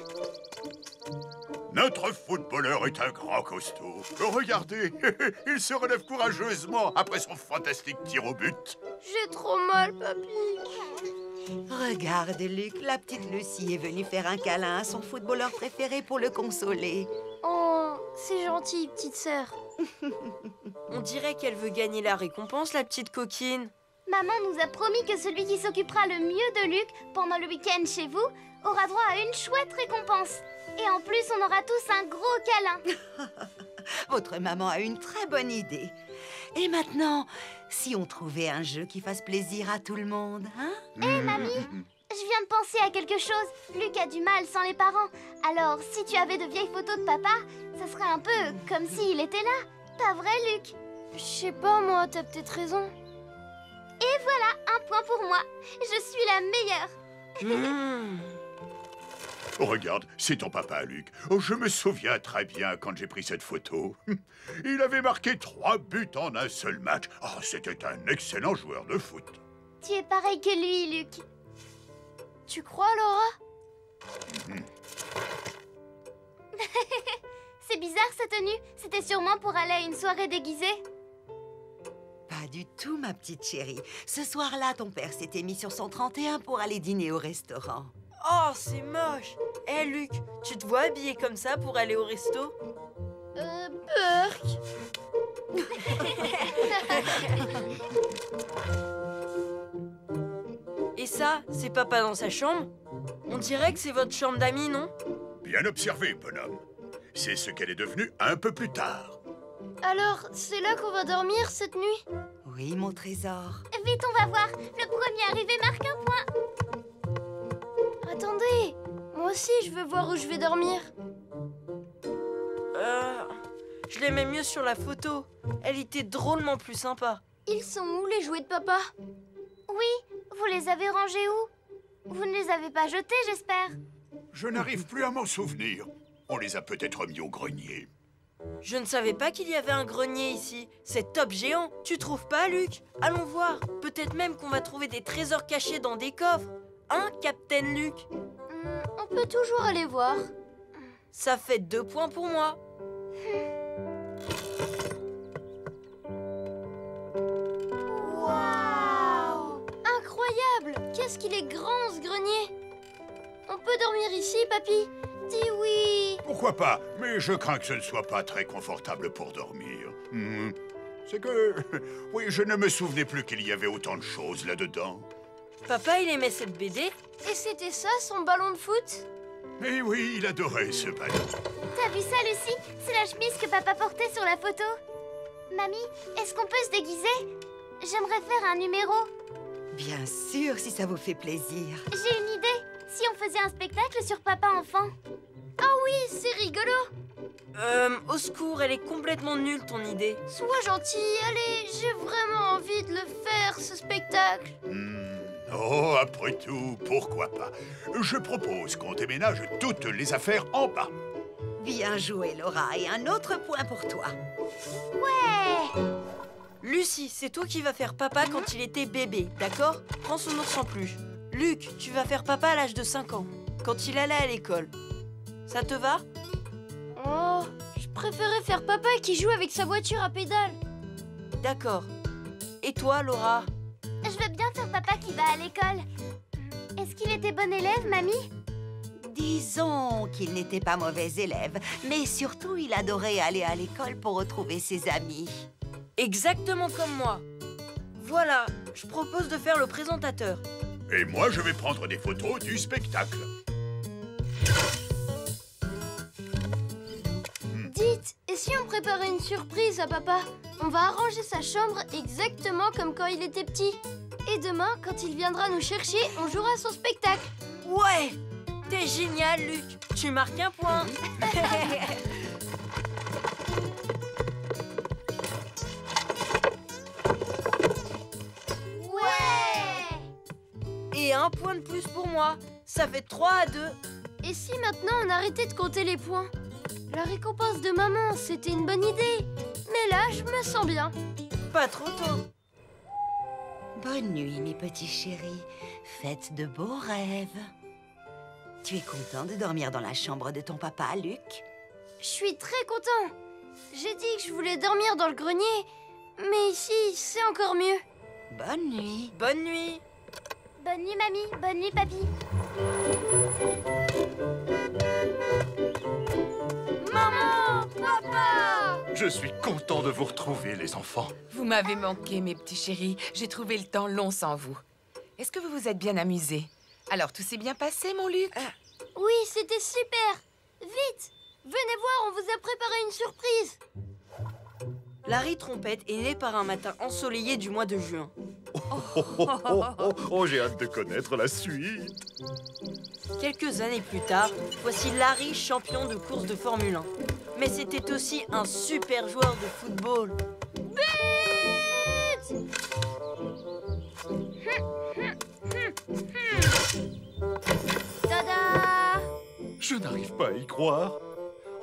S5: Notre footballeur est un grand costaud. Regardez, il se relève courageusement après son fantastique tir au but.
S3: J'ai trop mal, papy.
S8: Regarde, Luc, la petite Lucie est venue faire un câlin à son footballeur préféré pour le consoler.
S3: Oh, c'est gentil, petite sœur.
S2: On dirait qu'elle veut gagner la récompense, la petite coquine.
S7: Maman nous a promis que celui qui s'occupera le mieux de Luc pendant le week-end chez vous aura droit à une chouette récompense. Et en plus, on aura tous un gros câlin.
S8: Votre maman a une très bonne idée. Et maintenant, si on trouvait un jeu qui fasse plaisir à tout le monde, hein?
S7: Hé, mamie, je viens de penser à quelque chose. Luc a du mal sans les parents. Alors, si tu avais de vieilles photos de papa, ça serait un peu comme s'il était là. Pas vrai, Luc?
S3: Je sais pas, moi, t'as peut-être raison.
S7: Et voilà, un point pour moi. Je suis la meilleure.
S5: Regarde, c'est ton papa, Luc. Oh, je me souviens très bien quand j'ai pris cette photo. Il avait marqué 3 buts en un seul match. Oh, c'était un excellent joueur de foot.
S7: Tu es pareil que lui, Luc.
S3: Tu crois, Laura?
S7: C'est bizarre, cette tenue. C'était sûrement pour aller à une soirée déguisée.
S8: Pas du tout, ma petite chérie. Ce soir-là, ton père s'était mis sur son 31 pour aller dîner au restaurant.
S2: Oh, c'est moche. Hé, Luc, tu te vois habillé comme ça pour aller au resto?
S3: Burk.
S2: Et ça, c'est papa dans sa chambre? On dirait que c'est votre chambre d'amis, non?
S5: Bien observé, bonhomme. C'est ce qu'elle est devenue un peu plus tard.
S3: Alors, c'est là qu'on va dormir cette nuit?
S8: Oui, mon trésor.
S7: Vite, on va voir. Le premier arrivé marque un point.
S3: Attendez, moi aussi je veux voir où je vais dormir.
S2: Je l'aimais mieux sur la photo. Elle était drôlement plus sympa.
S3: Ils sont où les jouets de papa?
S7: Oui, vous les avez rangés où? Vous ne les avez pas jetés, j'espère.
S5: Je n'arrive plus à m'en souvenir. On les a peut-être mis au grenier.
S2: Je ne savais pas qu'il y avait un grenier ici. C'est top géant. Tu trouves pas, Luc? Allons voir. Peut-être même qu'on va trouver des trésors cachés dans des coffres. Hein, Captain Luc?
S3: On peut toujours aller voir.
S2: Ça fait 2 points pour moi.
S3: Waouh! Incroyable! Qu'est-ce qu'il est grand, ce grenier! On peut dormir ici, papy? Dis oui!
S5: Pourquoi pas? Mais je crains que ce ne soit pas très confortable pour dormir. C'est que... Oui, je ne me souvenais plus qu'il y avait autant de choses là-dedans.
S2: Papa, il aimait cette BD?
S3: Et c'était ça, son ballon de foot?
S5: Eh oui, il adorait ce ballon.
S7: T'as vu ça, Lucie? C'est la chemise que papa portait sur la photo. Mamie, est-ce qu'on peut se déguiser? J'aimerais faire un numéro.
S8: Bien sûr, si ça vous fait plaisir.
S7: J'ai une idée. Si on faisait un spectacle sur papa enfant.
S3: Ah oui, c'est rigolo!
S2: Au secours, elle est complètement nulle, ton idée.
S3: Sois gentil, allez, j'ai vraiment envie de le faire, ce spectacle.
S5: Oh, après tout, pourquoi pas? Je propose qu'on déménage toutes les affaires en bas.
S8: Bien joué, Laura, et un autre point pour toi.
S7: Ouais!
S2: Lucie, c'est toi qui vas faire papa quand il était bébé, d'accord? Prends son ours en peluche. Luc, tu vas faire papa à l'âge de 5 ans, quand il allait à l'école. Ça te va?
S3: Oh, je préférais faire papa qui joue avec sa voiture à pédales.
S2: D'accord. Et toi, Laura?
S7: Je veux bien faire papa qui va à l'école. Est-ce qu'il était bon élève, mamie?
S8: Disons qu'il n'était pas mauvais élève, mais surtout il adorait aller à l'école pour retrouver ses amis.
S2: Exactement comme moi. Voilà, je propose de faire le présentateur.
S5: Et moi, je vais prendre des photos du spectacle.
S3: Dites, et si on préparait une surprise à papa? On va arranger sa chambre exactement comme quand il était petit. Et demain, quand il viendra nous chercher, on jouera son spectacle.
S2: Ouais! T'es génial, Luc. Tu marques un point.
S7: Ouais!
S2: Et un point de plus pour moi. Ça fait 3-2.
S3: Et si maintenant on arrêtait de compter les points? La récompense de maman, c'était une bonne idée. Mais là, je me sens bien.
S2: Pas trop tôt.
S8: Bonne nuit, mes petits chéris. Faites de beaux rêves. Tu es content de dormir dans la chambre de ton papa, Luc?
S3: Je suis très content. J'ai dit que je voulais dormir dans le grenier, mais ici, c'est encore mieux.
S8: Bonne nuit.
S2: Bonne nuit.
S7: Bonne nuit, mamie. Bonne nuit, papy.
S3: Maman! Papa!
S4: Je suis content de vous retrouver, les enfants.
S1: Vous m'avez manqué, mes petits chéris. J'ai trouvé le temps long sans vous. Est-ce que vous vous êtes bien amusés? Alors, tout s'est bien passé, mon Luc?
S3: Oui, c'était super. Vite! Venez voir, on vous a préparé une surprise.
S2: Larry Trompette est né par un matin ensoleillé du mois de juin.
S4: Oh, j'ai hâte de connaître la suite.
S2: Quelques années plus tard, voici Larry champion de course de Formule 1. Mais c'était aussi un super joueur de football.
S3: Tada!
S4: Je n'arrive pas à y croire.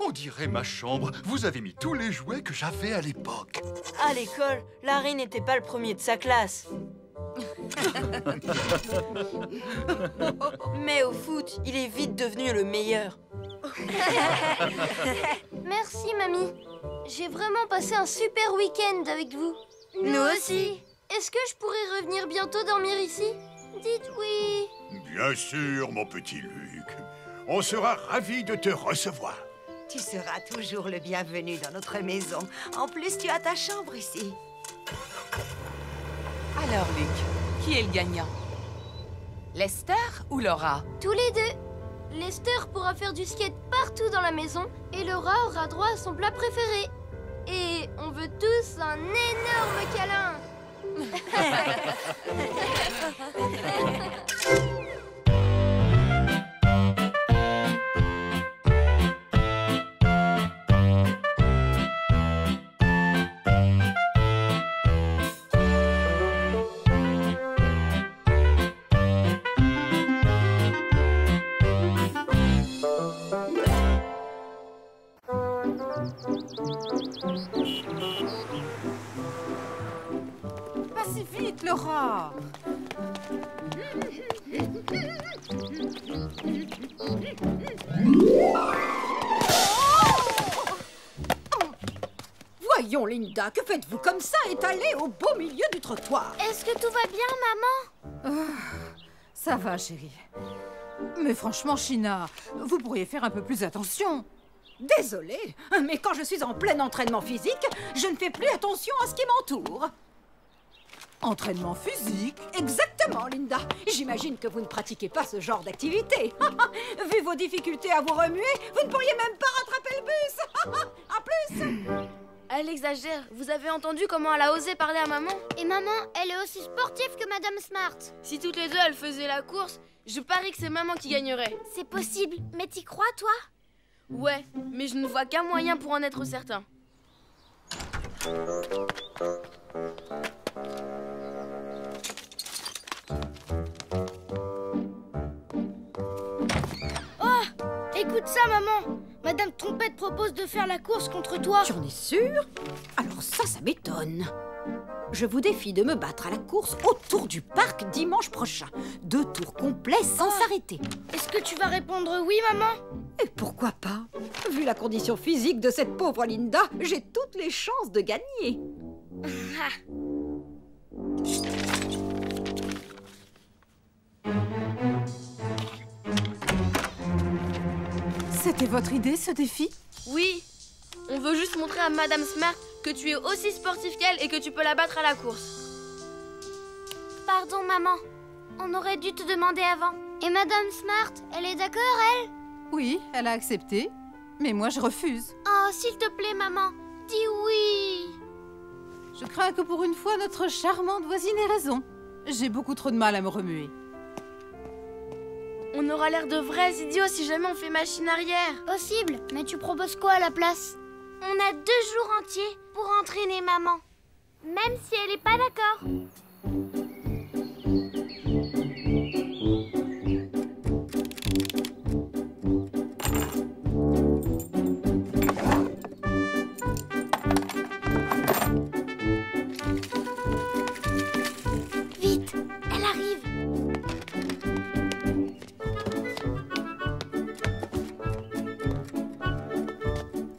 S4: On dirait ma chambre. Vous avez mis tous les jouets que j'avais à l'époque.
S2: À l'école, Larry n'était pas le premier de sa classe. Mais au foot, il est vite devenu le meilleur.
S3: Merci, mamie. J'ai vraiment passé un super week-end avec vous.
S2: Nous aussi.
S3: Est-ce que je pourrais revenir bientôt dormir ici? Dites oui.
S5: Bien sûr, mon petit Luc. On sera ravis de te recevoir.
S8: Tu seras toujours le bienvenu dans notre maison. En plus, tu as ta chambre ici.
S1: Alors, Luc, qui est le gagnant? Lester ou Laura?
S3: Tous les deux. Lester pourra faire du skate partout dans la maison et Laura aura droit à son plat préféré. Et on veut tous un énorme câlin.
S10: Pas si vite, Laura. Voyons, Linda, que faites-vous comme ça, étalée au beau milieu du trottoir?
S3: Est-ce que tout va bien, maman?
S10: Ça va, chérie. Mais franchement, China, vous pourriez faire un peu plus attention. Désolée, mais quand je suis en plein entraînement physique, je ne fais plus attention à ce qui m'entoure. Entraînement physique? Exactement, Linda. J'imagine que vous ne pratiquez pas ce genre d'activité. Vu vos difficultés à vous remuer, vous ne pourriez même pas rattraper le bus. En plus...
S3: Elle exagère. Vous avez entendu comment elle a osé parler à maman? Et maman, elle est aussi sportive que Madame Smart.
S11: Si toutes les deux elles faisaient la course, je parie que c'est maman qui gagnerait.
S7: C'est possible, mais t'y crois, toi?
S11: Ouais, mais je ne vois qu'un moyen pour en être certain.
S3: Oh! Écoute ça, maman! Madame Trompette propose de faire la course contre toi.
S10: Tu en es sûre? Alors ça m'étonne. Je vous défie de me battre à la course autour du parc dimanche prochain. 2 tours complets sans s'arrêter.
S3: Est-ce que tu vas répondre oui, maman?
S10: Et pourquoi pas? Vu la condition physique de cette pauvre Linda, j'ai toutes les chances de gagner. C'était votre idée, ce défi?
S11: Oui, on veut juste montrer à Madame Smart que tu es aussi sportif qu'elle et que tu peux la battre à la course.
S7: Pardon, maman. On aurait dû te demander avant. Et Madame Smart, elle est d'accord, elle?
S10: Oui, elle a accepté. Mais moi, je refuse.
S7: Oh, s'il te plaît, maman, dis oui.
S10: Je crains que pour une fois, notre charmante voisine ait raison. J'ai beaucoup trop de mal à me remuer.
S11: On aura l'air de vrais idiots si jamais on fait machine arrière.
S7: Possible, mais tu proposes quoi à la place? On a 2 jours entiers pour entraîner maman. Même si elle est pas d'accord. Vite, elle arrive.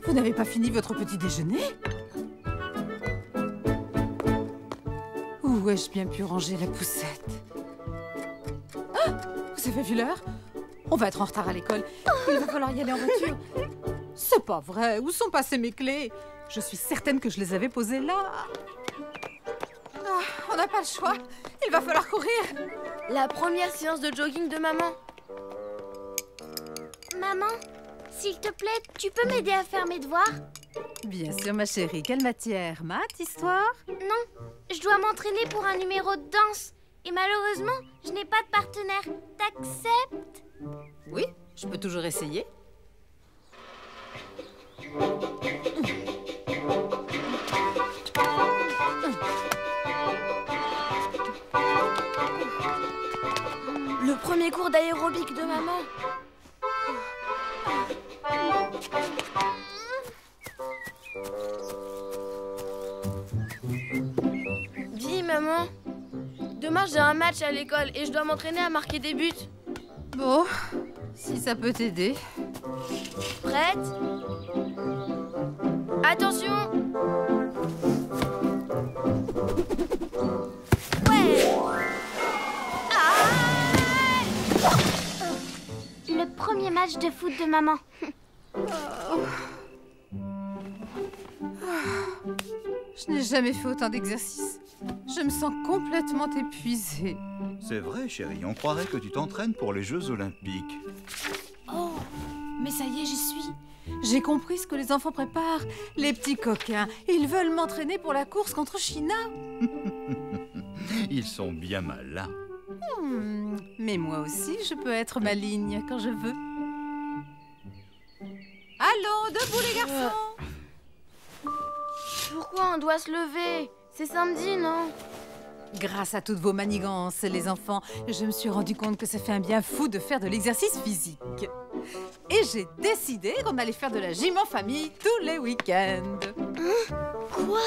S10: Vous n'avez pas fini votre petit déjeuner? Où ai-je bien pu ranger la poussette? Ah, vous avez vu l'heure? On va être en retard à l'école. Il va falloir y aller en voiture. C'est pas vrai. Où sont passées mes clés? Je suis certaine que je les avais posées là. Ah, on n'a pas le choix. Il va falloir courir.
S11: La première séance de jogging de maman.
S7: Maman, s'il te plaît, tu peux m'aider à faire mes devoirs?
S10: Bien sûr, ma chérie. Quelle matière? Maths, histoire?
S7: Non, je dois m'entraîner pour un numéro de danse. Et malheureusement, je n'ai pas de partenaire. T'acceptes?
S10: Oui, je peux toujours essayer.
S11: Le premier cours d'aérobic de maman. Dis, maman. Demain, j'ai un match à l'école et je dois m'entraîner à marquer des buts.
S10: Bon, si ça peut t'aider.
S11: Prête? Attention! Ouais!
S7: Le premier match de foot de maman.
S10: Je n'ai jamais fait autant d'exercices. Je me sens complètement épuisée.
S4: C'est vrai, chérie, on croirait que tu t'entraînes pour les Jeux Olympiques.
S10: Oh, mais ça y est, j'y suis. J'ai compris ce que les enfants préparent. Les petits coquins, ils veulent m'entraîner pour la course contre China.
S4: Ils sont bien malins.
S10: Mais moi aussi, je peux être maligne quand je veux. Allons, debout les garçons!
S11: Pourquoi on doit se lever? C'est samedi, non?
S10: Grâce à toutes vos manigances, les enfants, je me suis rendu compte que ça fait un bien fou de faire de l'exercice physique. Et j'ai décidé qu'on allait faire de la gym en famille tous les week-ends.
S7: Quoi?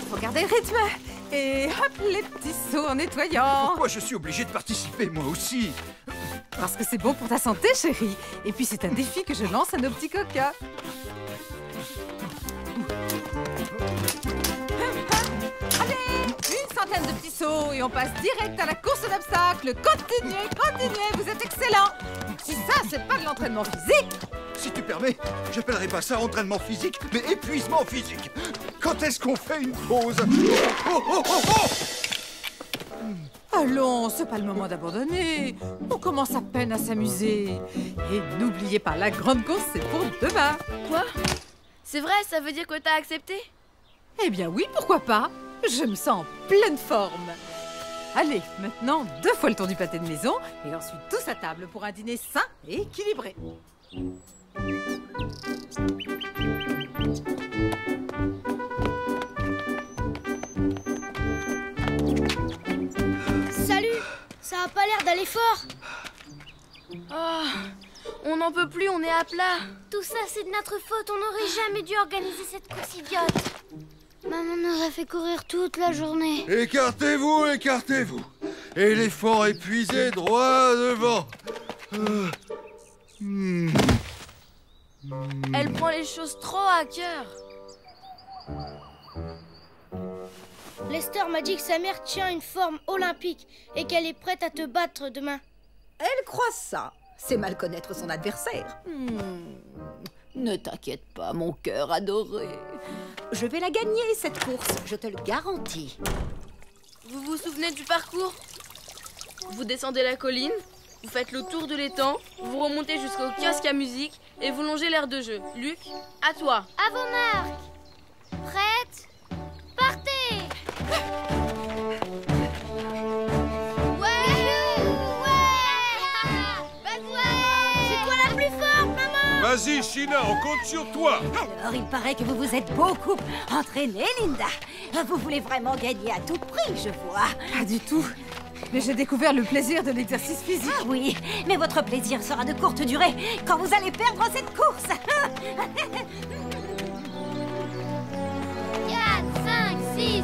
S10: Faut garder le rythme. Et hop, les petits sauts en nettoyant.
S4: Pourquoi je suis obligée de participer, moi aussi?
S10: Parce que c'est bon pour ta santé, chérie. Et puis c'est un défi que je lance à nos petits coquins. Allez, une centaine de petits sauts et on passe direct à la course d'obstacles. Continuez, continuez, vous êtes excellents. Si ça, c'est pas de l'entraînement physique.
S4: Si tu permets, j'appellerai pas ça entraînement physique, mais épuisement physique. Quand est-ce qu'on fait une pause? Oh, oh, oh, oh!
S10: Allons, c'est pas le moment d'abandonner. On commence à peine à s'amuser. Et n'oubliez pas, la grande course, c'est pour demain.
S11: Quoi? C'est vrai, ça veut dire que t'as accepté?
S10: Eh bien oui, pourquoi pas? Je me sens en pleine forme. Allez, maintenant, 2 fois le tour du pâté de maison et ensuite tous à table pour un dîner sain et équilibré.
S3: Salut! Ça a pas l'air d'aller fort.
S11: Ah, on n'en peut plus, on est à plat.
S7: Tout ça, c'est de notre faute. On n'aurait jamais dû organiser cette course idiote. Maman nous a fait courir toute la journée.
S12: Écartez-vous, écartez-vous. Éléphant épuisé, droit devant.
S11: Elle prend les choses trop à cœur.
S3: Lester m'a dit que sa mère tient une forme olympique et qu'elle est prête à te battre demain.
S10: Elle croit ça. C'est mal connaître son adversaire. Ne t'inquiète pas, mon cœur adoré. Je vais la gagner, cette course, je te le garantis.
S11: Vous vous souvenez du parcours? Vous descendez la colline, vous faites le tour de l'étang, vous remontez jusqu'au kiosque à musique et vous longez l'aire de jeu. Luc, à toi.
S7: À vos marques. Prête? Partez! C'est toi la plus forte, maman!
S12: Vas-y, China, on compte sur toi.
S6: Alors, il paraît que vous vous êtes beaucoup entraînée, Linda. Vous voulez vraiment gagner à tout prix, je vois.
S10: Pas du tout. Mais j'ai découvert le plaisir de l'exercice physique.
S6: Ah oui, mais votre plaisir sera de courte durée quand vous allez perdre cette course.
S7: 4, 5, 6, 7.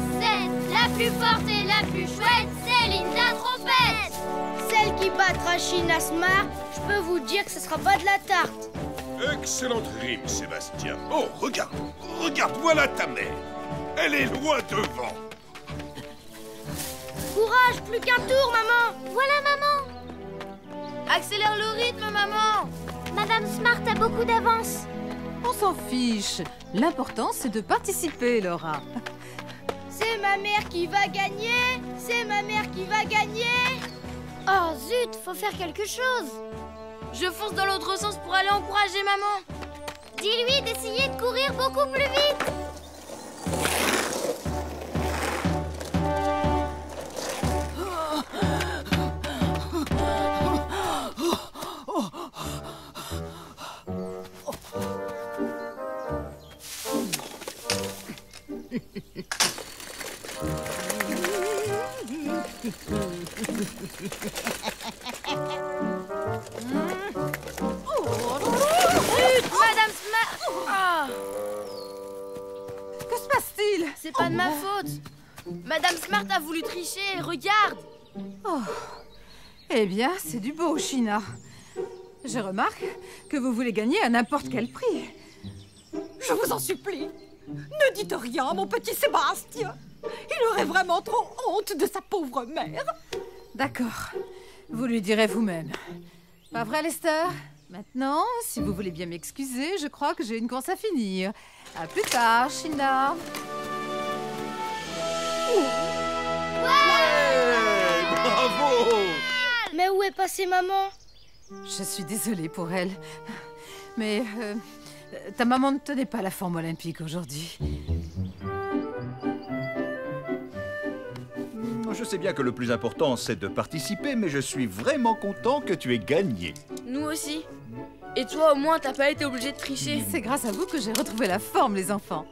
S7: La plus forte et la plus chouette, c'est Linda Trompette.
S13: celle qui battra China Smart, je peux vous dire que ce sera pas de la tarte.
S12: Excellente rime, Sébastien. Oh, regarde, voilà ta mère. Elle est loin devant.
S13: Courage, plus qu'un tour, maman.
S7: Voilà, maman.
S11: Accélère le rythme, maman.
S7: Madame Smart a beaucoup d'avance.
S10: On s'en fiche. L'important, c'est de participer, Laura.
S13: C'est ma mère qui va gagner. C'est ma mère qui va gagner. Oh zut, faut faire quelque chose.
S11: Je fonce dans l'autre sens pour aller encourager maman.
S7: Dis-lui d'essayer de courir beaucoup plus vite.
S11: Madame Smart. Ah.
S10: Que se passe-t-il?
S11: C'est pas de ma faute. Madame Smart a voulu tricher, regarde.
S10: Oh. Eh bien, c'est du beau, China. Je remarque que vous voulez gagner à n'importe quel prix. Je vous en supplie, ne dites rien à mon petit Sébastien. Il aurait vraiment trop honte de sa pauvre mère. D'accord, vous lui direz vous-même. Pas vrai, Lester? Maintenant, si vous voulez bien m'excuser, je crois que j'ai une course à finir. À plus tard, China.
S12: Bravo!
S13: Mais où est passée maman?
S10: Je suis désolée pour elle. Mais ta maman ne tenait pas la forme olympique aujourd'hui.
S4: Je sais bien que le plus important, c'est de participer, mais je suis vraiment content que tu aies gagné.
S11: Nous aussi. Et toi, au moins, t'as pas été obligé de tricher.
S10: C'est grâce à vous que j'ai retrouvé la forme, les enfants.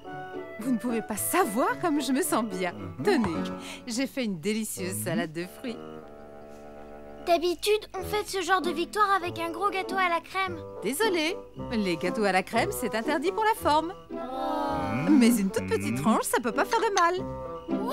S10: Vous ne pouvez pas savoir comme je me sens bien. Tenez, j'ai fait une délicieuse salade de fruits.
S7: D'habitude, on fête ce genre de victoire avec un gros gâteau à la crème.
S10: Désolée, les gâteaux à la crème, c'est interdit pour la forme. Mais une toute petite tranche, ça peut pas faire de mal.
S7: Ouais!